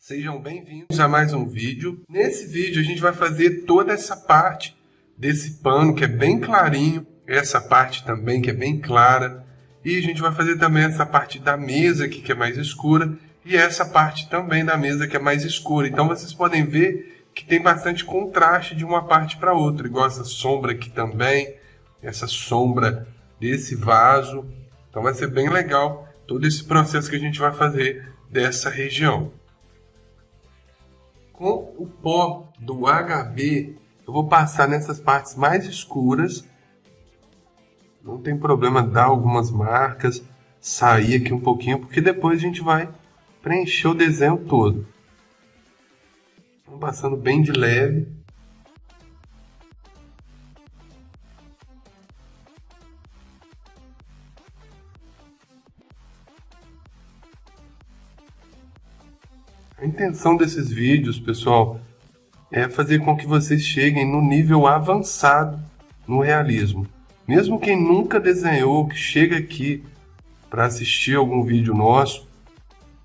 Sejam bem-vindos a mais um vídeo. Nesse vídeo a gente vai fazer toda essa parte desse pano que é bem clarinho, essa parte também que é bem clara, e a gente vai fazer também essa parte da mesa aqui que é mais escura e essa parte também da mesa que é mais escura. Então vocês podem ver que tem bastante contraste de uma parte para outra, igual essa sombra aqui também, essa sombra desse vaso. Então vai ser bem legal todo esse processo que a gente vai fazer dessa região. Com o pó do HB, eu vou passar nessas partes mais escuras. Não tem problema dar algumas marcas, sair aqui um pouquinho, porque depois a gente vai preencher o desenho todo. Vamos passando bem de leve. A intenção desses vídeos, pessoal, é fazer com que vocês cheguem no nível avançado no realismo. Mesmo quem nunca desenhou, que chega aqui para assistir algum vídeo nosso,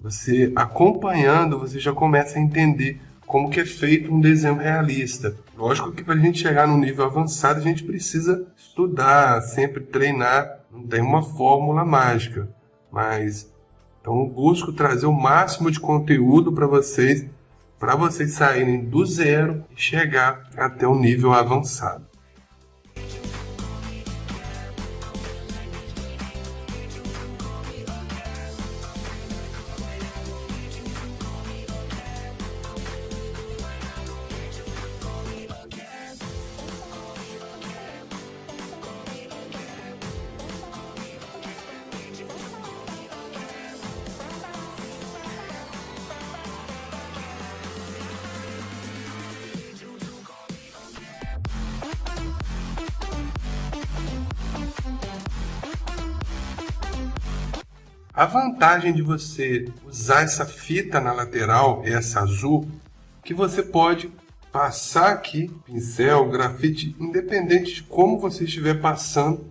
você acompanhando, você já começa a entender como que é feito um desenho realista. Lógico que para a gente chegar no nível avançado, a gente precisa estudar, sempre treinar, não tem uma fórmula mágica, mas então eu busco trazer o máximo de conteúdo para vocês saírem do zero e chegar até o nível avançado. A vantagem de você usar essa fita na lateral, essa azul, que você pode passar aqui, pincel, grafite, independente de como você estiver passando,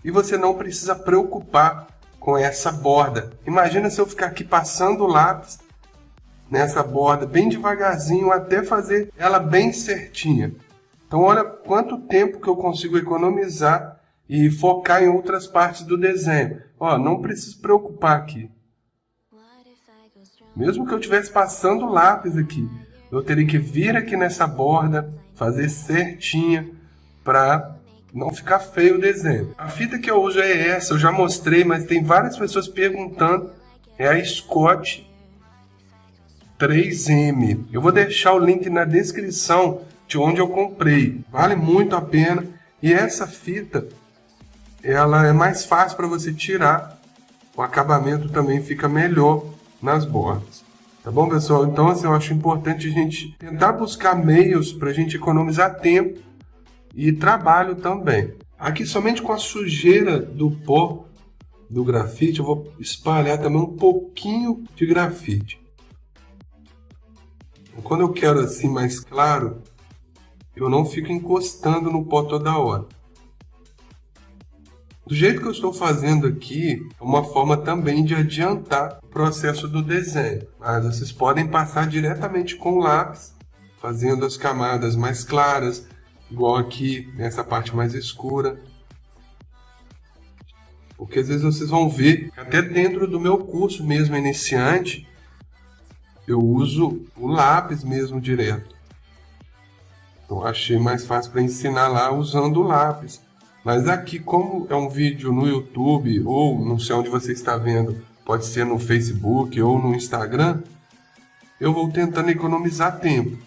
e você não precisa preocupar com essa borda. Imagina se eu ficar aqui passando o lápis nessa borda bem devagarzinho até fazer ela bem certinha. Então olha quanto tempo que eu consigo economizar e focar em outras partes do desenho. Ó, não preciso preocupar aqui. Mesmo que eu estivesse passando o lápis aqui, eu teria que vir aqui nessa borda, fazer certinha para não ficar feio o desenho. A fita que eu uso é essa, eu já mostrei, mas tem várias pessoas perguntando. É a Scott 3M. Eu vou deixar o link na descrição de onde eu comprei. Vale muito a pena. E essa fita, ela é mais fácil para você tirar, o acabamento também fica melhor nas bordas. Tá bom, pessoal? Então, assim, eu acho importante a gente tentar buscar meios para a gente economizar tempo e trabalho também. Aqui, somente com a sujeira do pó do grafite, eu vou espalhar também um pouquinho de grafite. Quando eu quero assim mais claro, eu não fico encostando no pó toda hora. Do jeito que eu estou fazendo aqui, é uma forma também de adiantar o processo do desenho. Mas vocês podem passar diretamente com o lápis, fazendo as camadas mais claras, igual aqui nessa parte mais escura. Porque às vezes vocês vão ver que até dentro do meu curso mesmo iniciante, eu uso o lápis mesmo direto. Então achei mais fácil para ensinar lá usando o lápis. Mas aqui, como é um vídeo no YouTube, ou não sei onde você está vendo, pode ser no Facebook ou no Instagram, eu vou tentando economizar tempo.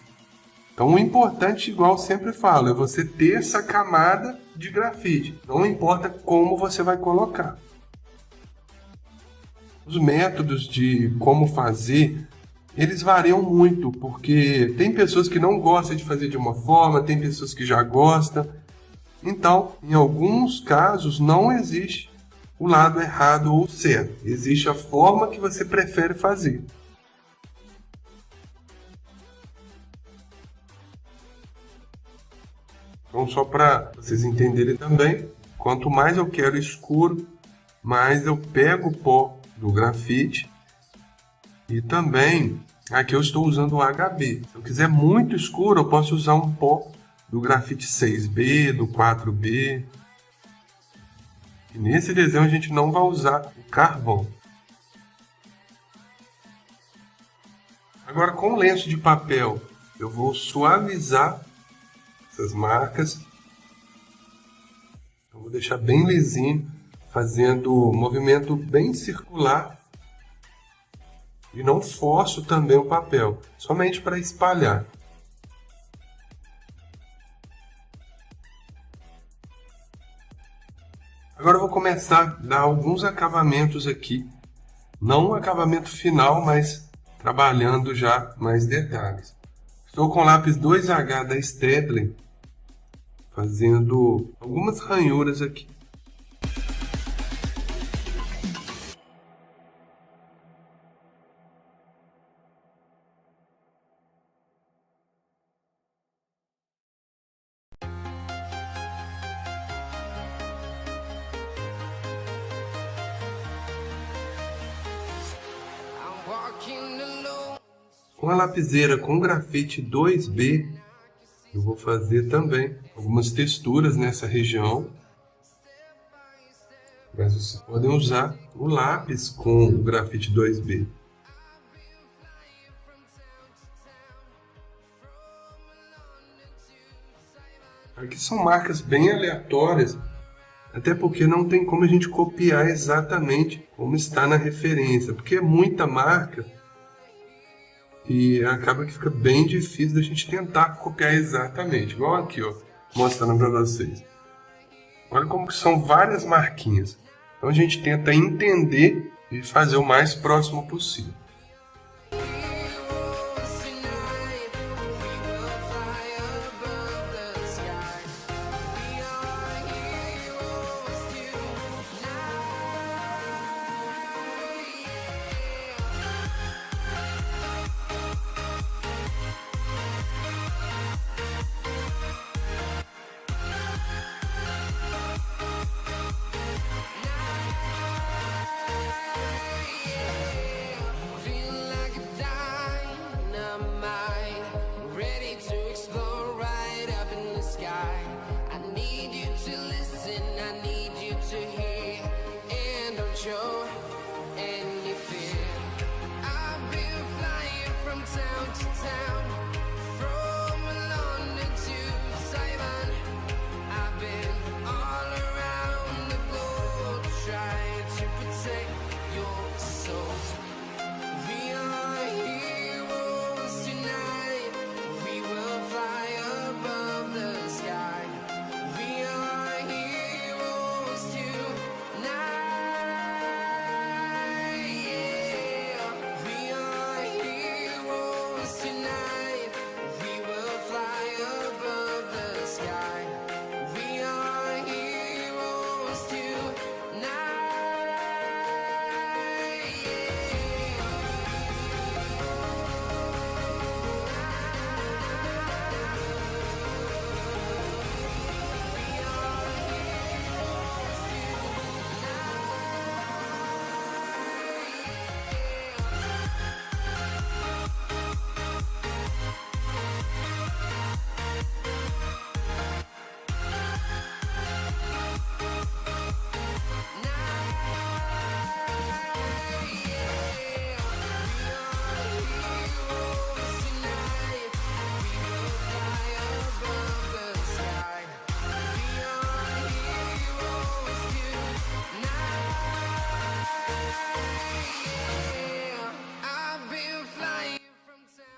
Então o importante, igual eu sempre falo, é você ter essa camada de grafite. Não importa como você vai colocar. Os métodos de como fazer, eles variam muito, porque tem pessoas que não gostam de fazer de uma forma, tem pessoas que já gostam. Então, em alguns casos, não existe o lado errado ou certo. Existe a forma que você prefere fazer. Então, só para vocês entenderem também, quanto mais eu quero escuro, mais eu pego o pó do grafite e também Aqui eu estou usando o HB. Se eu quiser muito escuro, eu posso usar um pó do grafite 6B, do 4B. E nesse desenho a gente não vai usar o carvão. Agora, com o lenço de papel, eu vou suavizar essas marcas. Eu vou deixar bem lisinho, fazendo um movimento bem circular. E não forço também o papel, somente para espalhar. Agora eu vou começar a dar alguns acabamentos aqui. Não um acabamento final, mas trabalhando já mais detalhes. Estou com o lápis 2H da Staedtler, fazendo algumas ranhuras aqui. Com a lapiseira com grafite 2B, eu vou fazer também algumas texturas nessa região. Mas vocês podem usar o lápis com o grafite 2B. Aqui são marcas bem aleatórias, até porque não tem como a gente copiar exatamente como está na referência, porque é muita marca. E acaba que fica bem difícil da gente tentar copiar exatamente. Igual aqui, ó, mostrando para vocês. Olha como que são várias marquinhas. Então a gente tenta entender e fazer o mais próximo possível.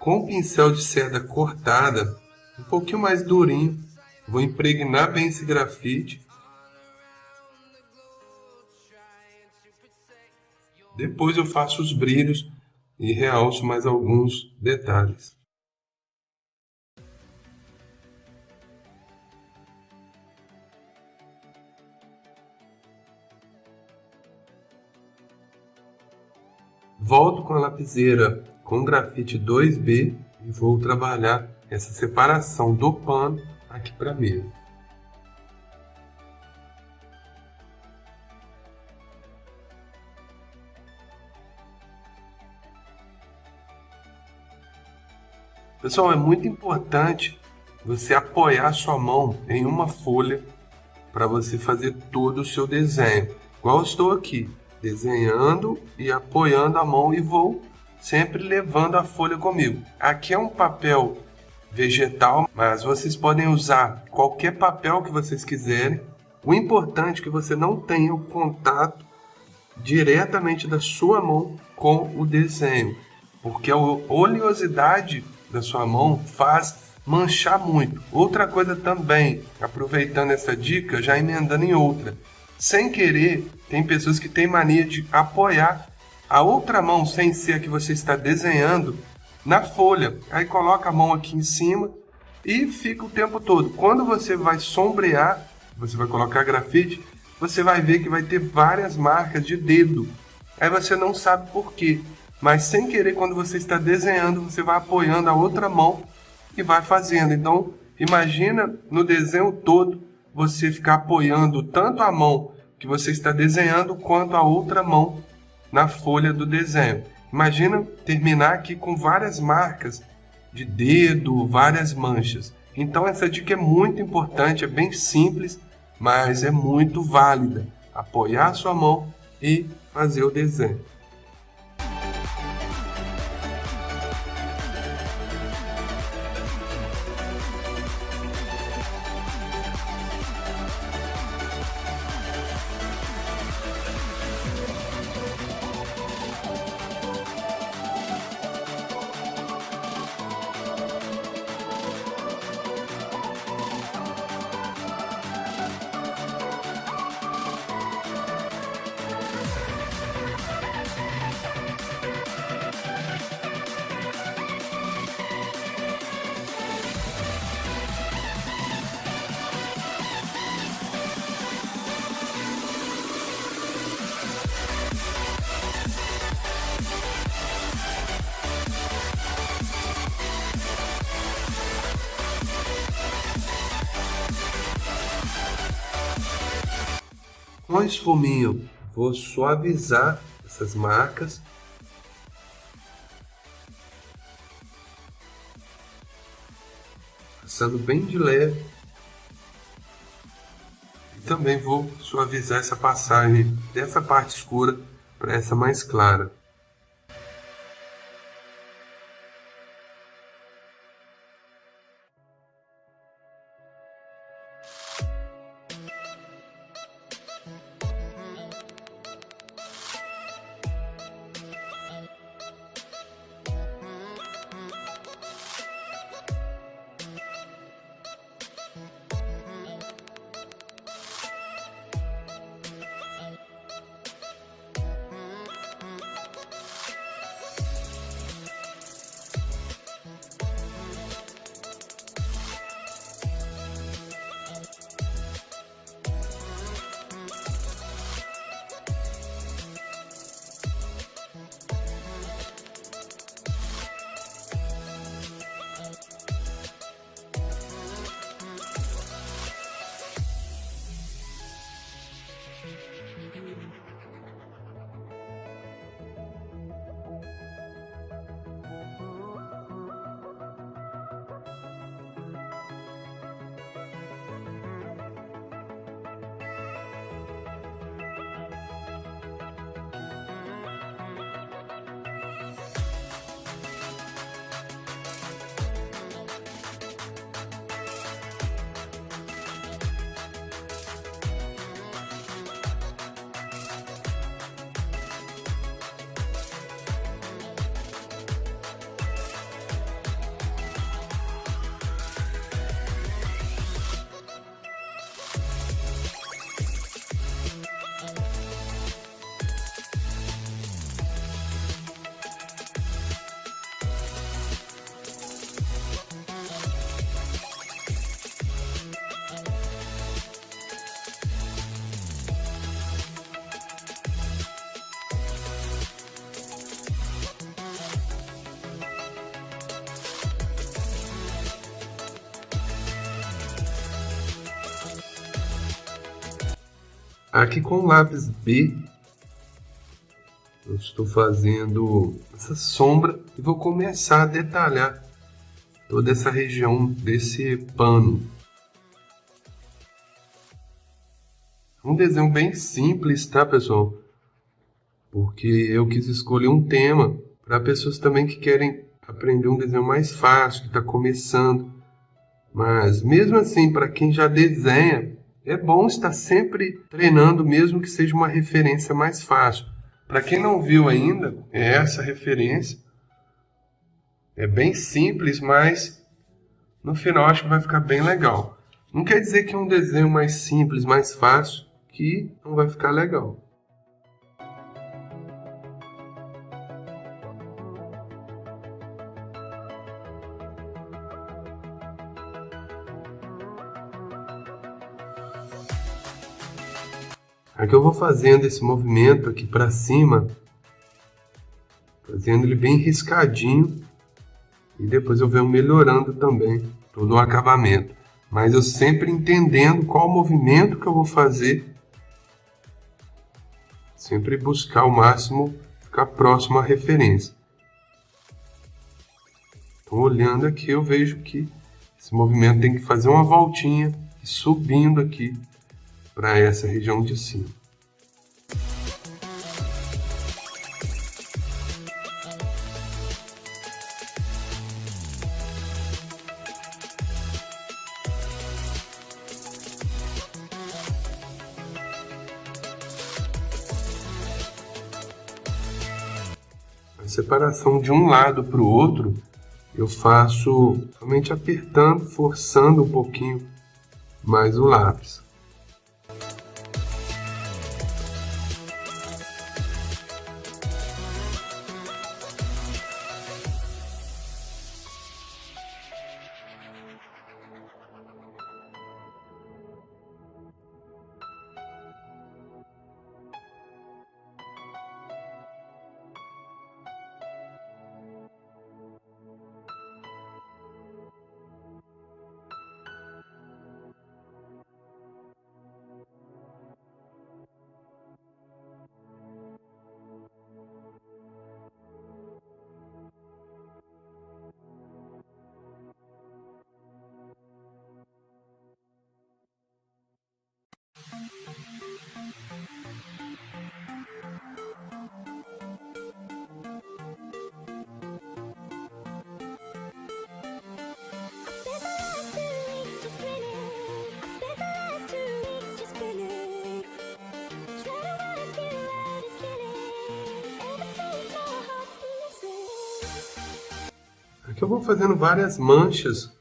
Com o pincel de cerda cortada, um pouquinho mais durinho, vou impregnar bem esse grafite. Depois eu faço os brilhos e realço mais alguns detalhes. Volto com a lapiseira com grafite 2B e vou trabalhar essa separação do pano aqui para a mesa. Pessoal, é muito importante você apoiar sua mão em uma folha para você fazer todo o seu desenho. Igual eu estou aqui, desenhando e apoiando a mão e vou sempre levando a folha comigo. Aqui é um papel vegetal, mas vocês podem usar qualquer papel que vocês quiserem. O importante é que você não tenha o contato diretamente da sua mão com o desenho, porque a oleosidade da sua mão faz manchar muito. Outra coisa também, aproveitando essa dica, já emendando em outra, sem querer, tem pessoas que têm mania de apoiar a outra mão, sem ser a que você está desenhando, na folha. Aí coloca a mão aqui em cima e fica o tempo todo. Quando você vai sombrear, você vai colocar grafite, você vai ver que vai ter várias marcas de dedo. Aí você não sabe por quê, mas sem querer, quando você está desenhando, você vai apoiando a outra mão e vai fazendo. Então, imagina no desenho todo você ficar apoiando tanto a mão que você está desenhando quanto a outra mão na folha do desenho. Imagina terminar aqui com várias marcas de dedo, várias manchas. Então essa dica é muito importante, é bem simples, mas é muito válida. Apoiar a sua mão e fazer o desenho. Com a espuminha, vou suavizar essas marcas. Passando bem de leve. E também vou suavizar essa passagem dessa parte escura para essa mais clara. Aqui com o lápis B, eu estou fazendo essa sombra e vou começar a detalhar toda essa região desse pano. Um desenho bem simples, tá, pessoal? Porque eu quis escolher um tema para pessoas também que querem aprender um desenho mais fácil, que está começando. Mas mesmo assim, para quem já desenha, é bom estar sempre treinando, mesmo que seja uma referência mais fácil. Para quem não viu ainda, é essa referência. É bem simples, mas no final acho que vai ficar bem legal. Não quer dizer que um desenho mais simples, mais fácil, que não vai ficar legal. Aqui eu vou fazendo esse movimento aqui para cima, fazendo ele bem riscadinho, e depois eu venho melhorando também todo o acabamento. Mas eu sempre entendendo qual movimento que eu vou fazer, sempre buscar ao máximo ficar próximo à referência. Então, olhando aqui, eu vejo que esse movimento tem que fazer uma voltinha e subindo aqui para essa região de cima. A separação de um lado para o outro, eu faço somente apertando, forçando um pouquinho mais o lápis. Aqui eu vou fazendo várias manchas,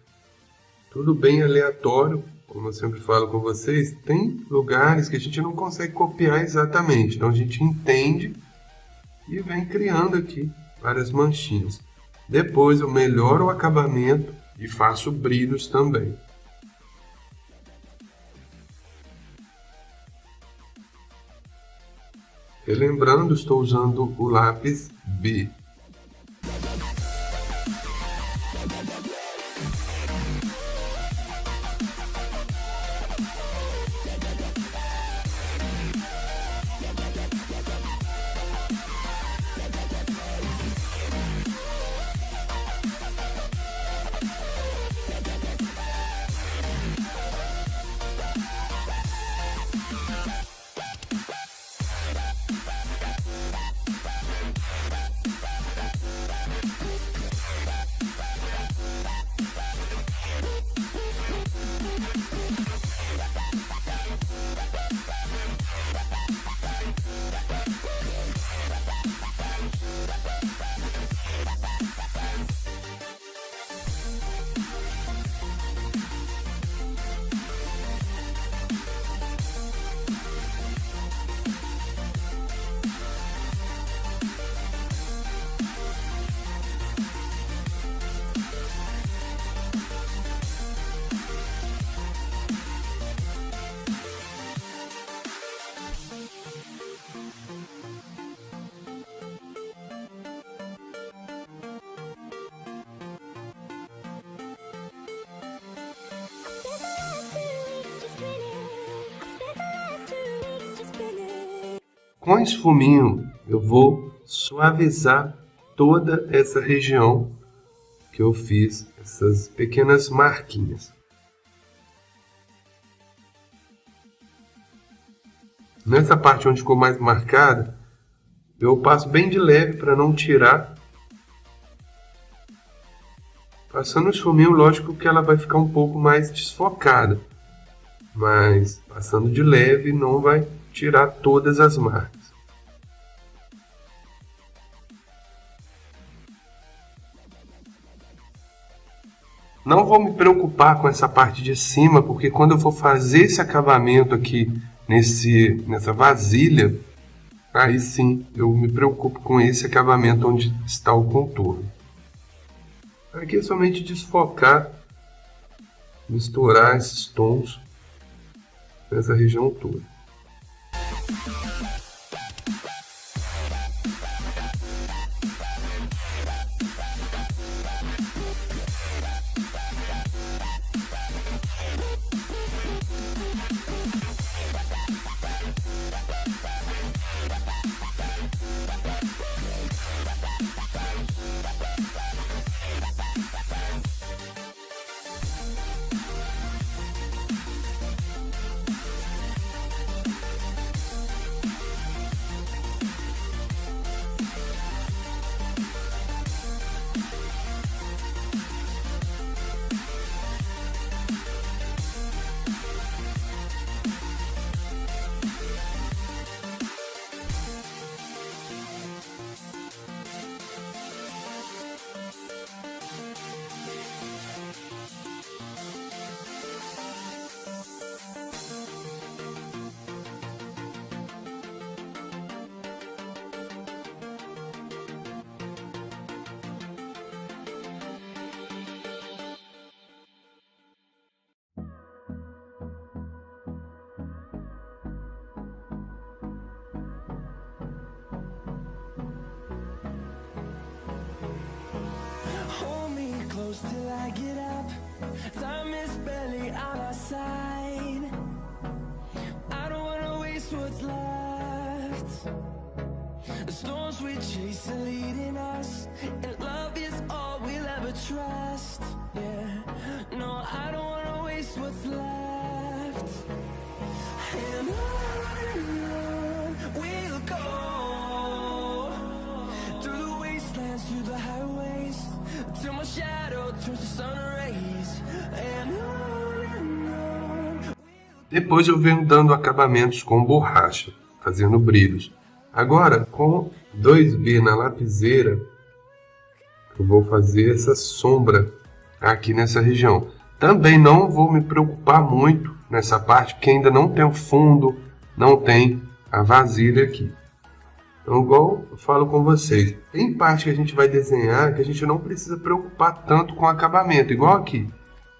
tudo bem aleatório, como eu sempre falo com vocês. Tem lugares que a gente não consegue copiar exatamente, então a gente entende e vem criando aqui várias manchinhas. Depois eu melhoro o acabamento e faço brilhos também. Relembrando, estou usando o lápis B. Com esse fuminho, eu vou suavizar toda essa região que eu fiz essas pequenas marquinhas. Nessa parte onde ficou mais marcada, eu passo bem de leve para não tirar. Passando o esfuminho, lógico que ela vai ficar um pouco mais desfocada, mas passando de leve não vai tirar todas as marcas. Não vou me preocupar com essa parte de cima, porque quando eu for fazer esse acabamento aqui nessa vasilha, aí sim eu me preocupo com esse acabamento onde está o contorno. Aqui é somente desfocar, misturar esses tons nessa região toda. Till I get up, time is barely on our side. I don't wanna waste what's left. The storms we chase are leading us, and love is all we'll ever trust. Yeah, no, I don't wanna waste what's left. And on we'll go, through the wastelands, through the highways, till my shadow turns to sun rays. And on. Depois eu venho dando acabamentos com borracha, fazendo brilhos. Agora, com 2B na lapiseira, eu vou fazer essa sombra aqui nessa região. Também não vou me preocupar muito nessa parte, porque ainda não tem o fundo, não tem a vasilha aqui. Então, igual eu falo com vocês, tem parte que a gente vai desenhar que a gente não precisa preocupar tanto com o acabamento, igual aqui.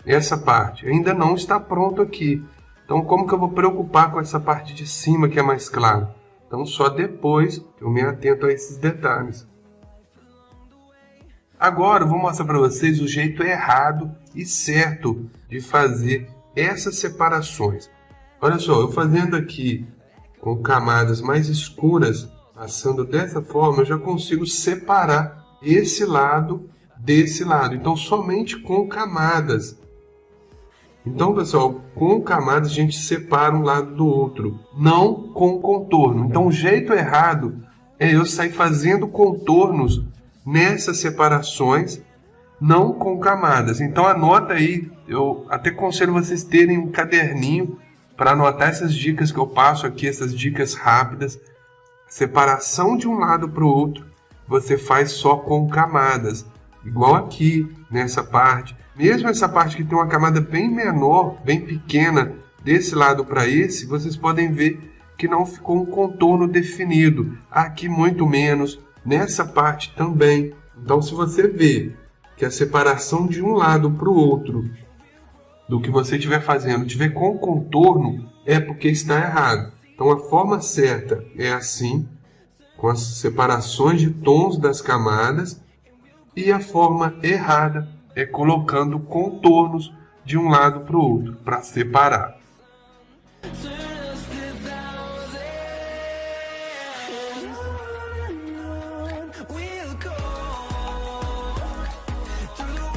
Essa parte ainda não está pronto aqui. Então, como que eu vou preocupar com essa parte de cima que é mais clara? Então, só depois eu me atento a esses detalhes. Agora, eu vou mostrar para vocês o jeito errado e certo de fazer essas separações. Olha só, eu fazendo aqui com camadas mais escuras, passando dessa forma, eu já consigo separar esse lado desse lado. Então, somente com camadas. Então, pessoal, com camadas a gente separa um lado do outro, não com contorno. Então, o jeito errado é eu sair fazendo contornos nessas separações, não com camadas. Então, anota aí, eu até aconselho vocês terem um caderninho para anotar essas dicas que eu passo aqui, essas dicas rápidas. Separação de um lado para o outro, você faz só com camadas, igual aqui, nessa parte. Mesmo essa parte que tem uma camada bem menor, bem pequena, desse lado para esse, vocês podem ver que não ficou um contorno definido. Aqui muito menos, nessa parte também. Então, se você vê que a separação de um lado para o outro, do que você estiver fazendo, tiver com contorno, é porque está errado. Então, a forma certa é assim, com as separações de tons das camadas, e a forma errada é colocando contornos de um lado para o outro, para separar. We'll go through the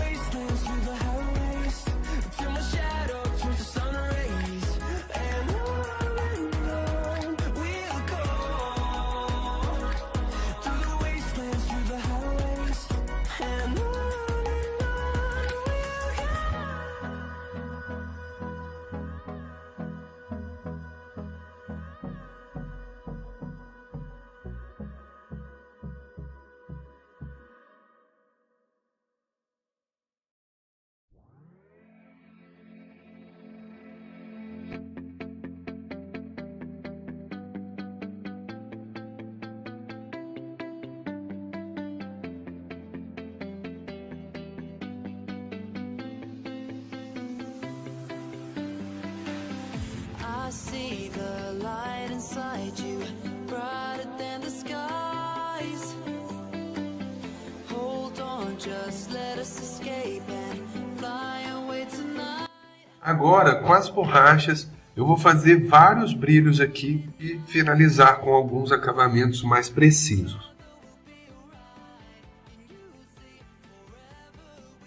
Agora, com as borrachas, eu vou fazer vários brilhos aqui e finalizar com alguns acabamentos mais precisos.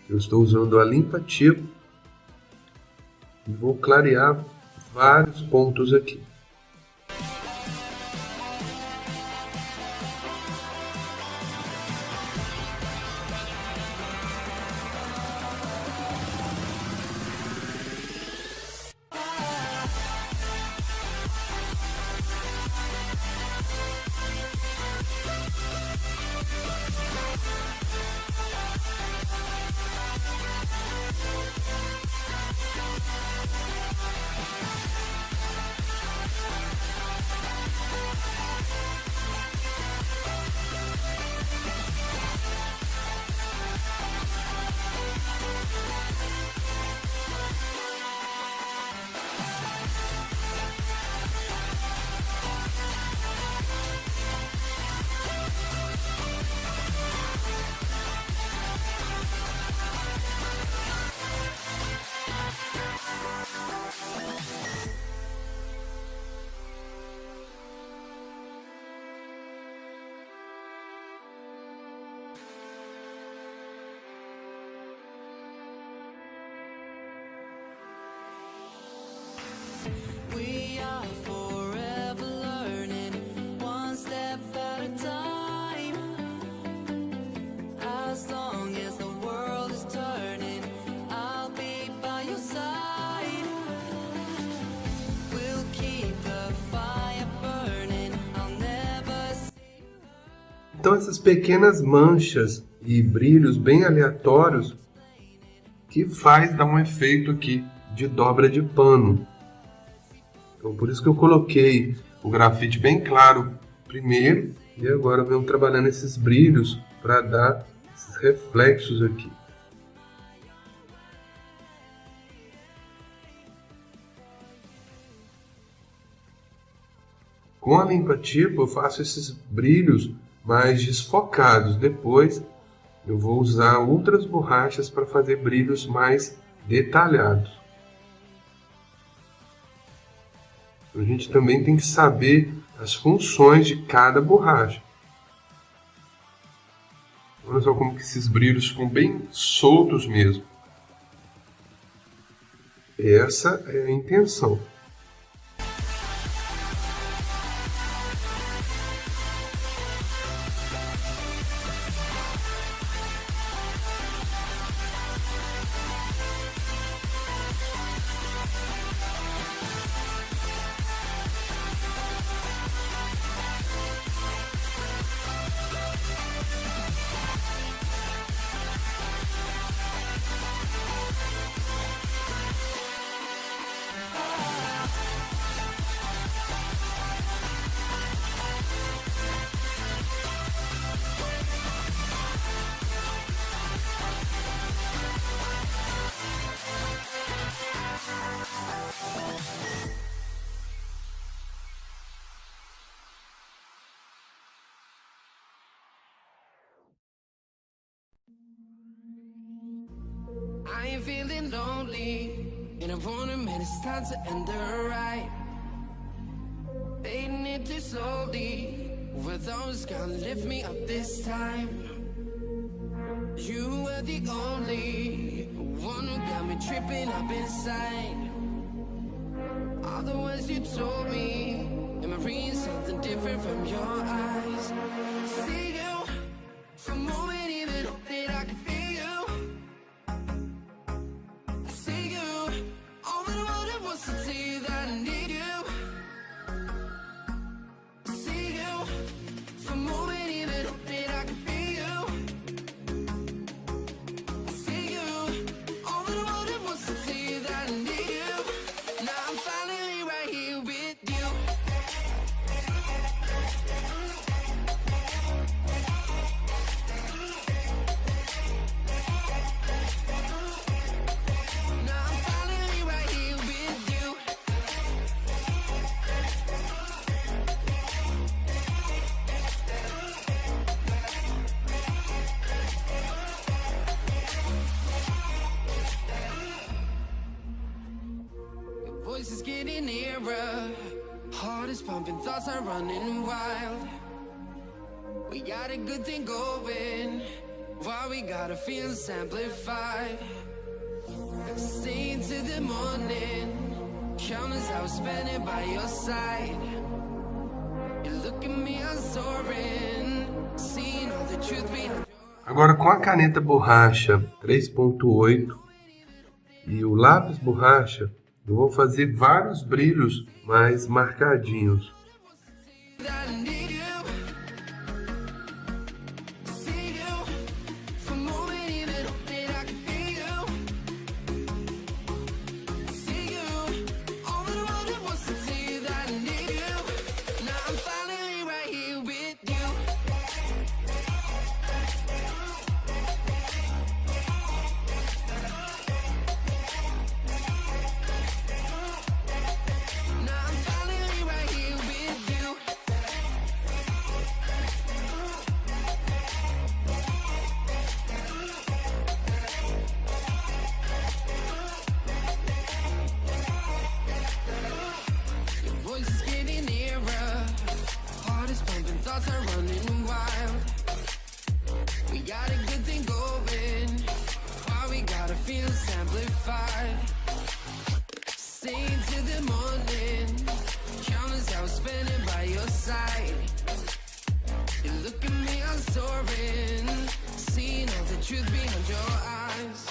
Eu estou usando a limpa-tipo e vou clarear vários pontos aqui. We are forever learning, one step at a time. As long as the world is turning, I'll be by your side. We'll keep the fire burning, I'll never see you. Então essas pequenas manchas e brilhos bem aleatórios que faz dar um efeito aqui de dobra de pano. Então por isso que eu coloquei o grafite bem claro primeiro e agora venho trabalhando esses brilhos para dar esses reflexos aqui. Com a limpa-tipo eu faço esses brilhos mais desfocados. Depois eu vou usar outras borrachas para fazer brilhos mais detalhados. A gente também tem que saber as funções de cada borracha. Olha só como que esses brilhos ficam bem soltos mesmo. Essa é a intenção. I ain't feeling lonely, and I wanna admit it's time to end the ride. Fading it too slowly, with those gonna lift me up this time. You were the only one who got me tripping up inside. All the words you told me, am I reading something different from your eyes? See you, for a moment even hope that I can feel you. I see you, all that I wanted was to tell you that I need you. I see you, for a moment even hope that I can feel you. I see you, all that I wanted was to tell you that I need you. Now I'm finally right here with you. voice is getting nearer. Heart is pumping, thoughts are running wild. We got a good thing going. Why we gotta feel amplified. Staying till the morning. Countless hours spending by your side. You look at me, I'm soaring. Seeing all the truth behind. Agora com a caneta borracha 3.8 e o lápis borracha, eu vou fazer vários brilhos mais marcadinhos. Thoughts are running wild. We got a good thing going. Why we gotta feel amplified. Staying till the morning. Countless hours spending by your side. You look at me, I'm soaring. Seeing all the truth behind your eyes.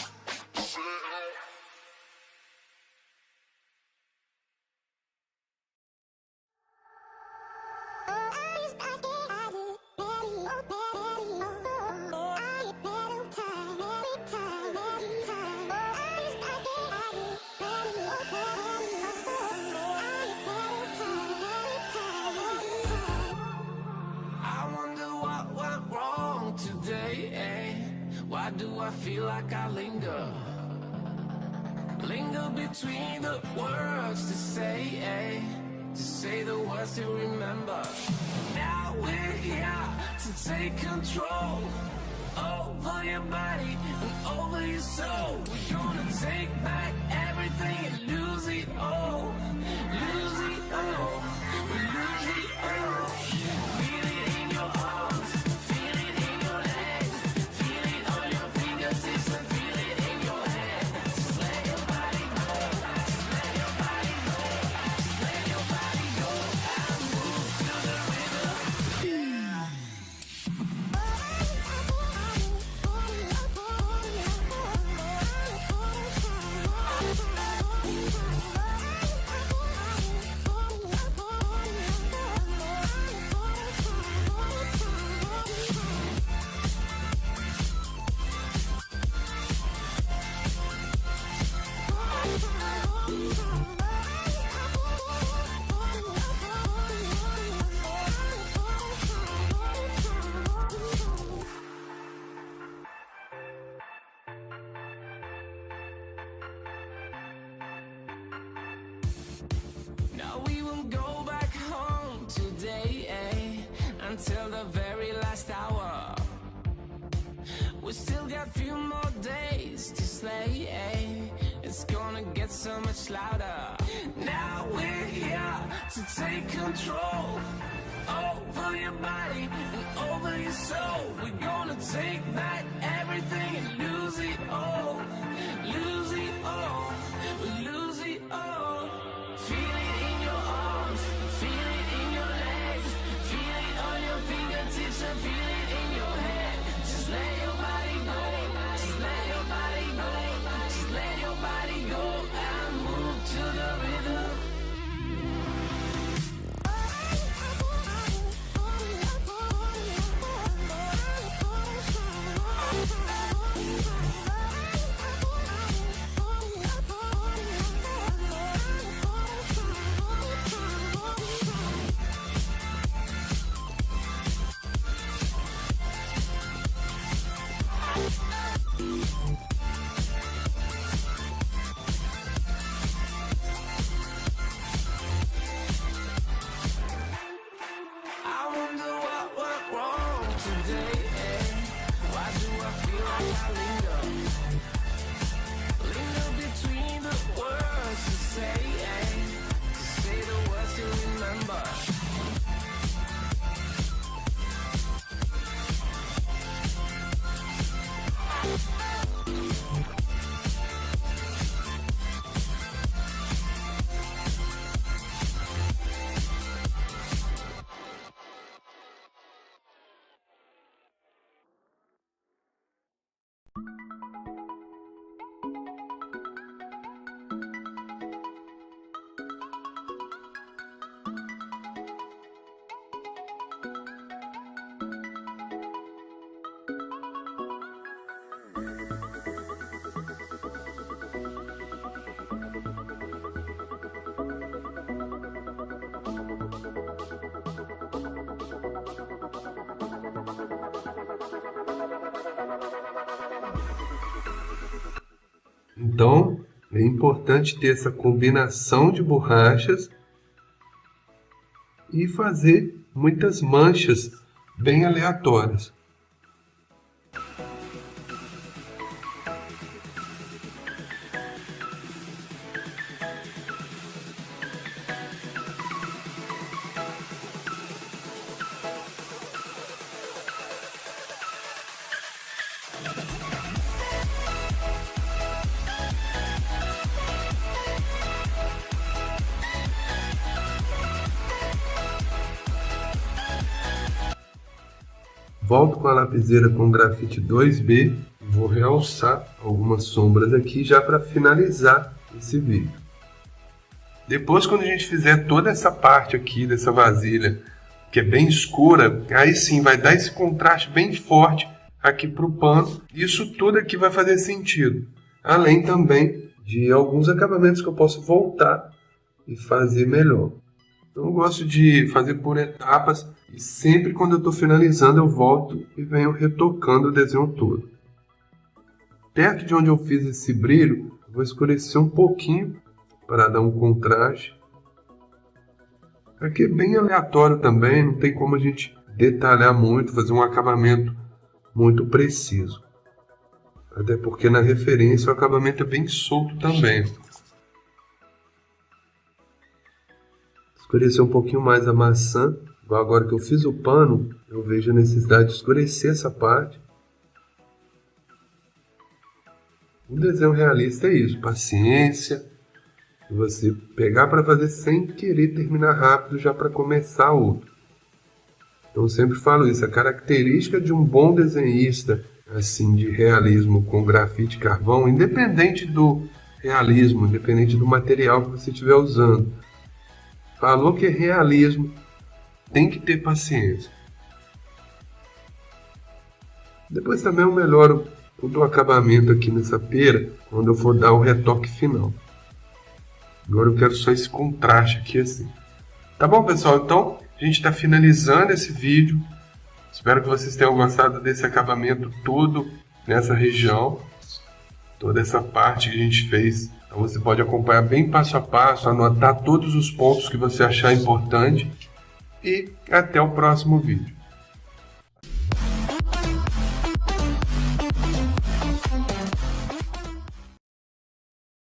Why do I feel like I linger? Linger between the words to say the words to remember. Now we're here to take control over your body and over your soul. We're gonna take back everything and lose it all. Lose it all. We lose it all. Feel it in your arms. Feel it in your legs. Feel it on your fingertips and feel it in your head. Just let your body go. Just let your body go. Just let your body go and move to the rhythm. No, we won't go back home today, until the very last hour. We still got few more days to slay, it's gonna get so much louder. Now we're here to take control over your body and over your soul. We're gonna take back everything and lose it all. Lose it all. Lose it all. Feel it in your arms, feel it in your legs, feel it on your fingertips and feel it in your head. Just let your body go, just let your body go, just let your body go and move to the rhythm. I wonder what went wrong today, Why do I feel like I linger? Linger between the words to say, remember. Então, é importante ter essa combinação de borrachas e fazer muitas manchas bem aleatórias. Volto com a lapiseira com grafite 2B, vou realçar algumas sombras aqui já para finalizar esse vídeo. Depois, quando a gente fizer toda essa parte aqui dessa vasilha, que é bem escura, aí sim vai dar esse contraste bem forte aqui para o pano. Isso tudo aqui vai fazer sentido, além também de alguns acabamentos que eu posso voltar e fazer melhor. Então, eu gosto de fazer por etapas e sempre quando eu estou finalizando eu volto e venho retocando o desenho todo. Perto de onde eu fiz esse brilho, eu vou escurecer um pouquinho para dar um contraste. Aqui é bem aleatório também, não tem como a gente detalhar muito, fazer um acabamento muito preciso. Até porque na referência o acabamento é bem solto também. Escurecer um pouquinho mais a maçã. Igual agora que eu fiz o pano, eu vejo a necessidade de escurecer essa parte. O desenho realista é isso, paciência. Você pegar para fazer sem querer terminar rápido já para começar outro. Então eu sempre falo isso, a característica de um bom desenhista, assim, de realismo com grafite e carvão, independente do realismo, independente do material que você estiver usando. Falou que é realismo, tem que ter paciência. Depois também eu melhoro todo o acabamento aqui nessa pera, quando eu for dar o retoque final. Agora eu quero só esse contraste aqui assim. Tá bom, pessoal? Então, a gente está finalizando esse vídeo. Espero que vocês tenham gostado desse acabamento todo nessa região. Toda essa parte que a gente fez. Então você pode acompanhar bem passo a passo, anotar todos os pontos que você achar importante. E até o próximo vídeo.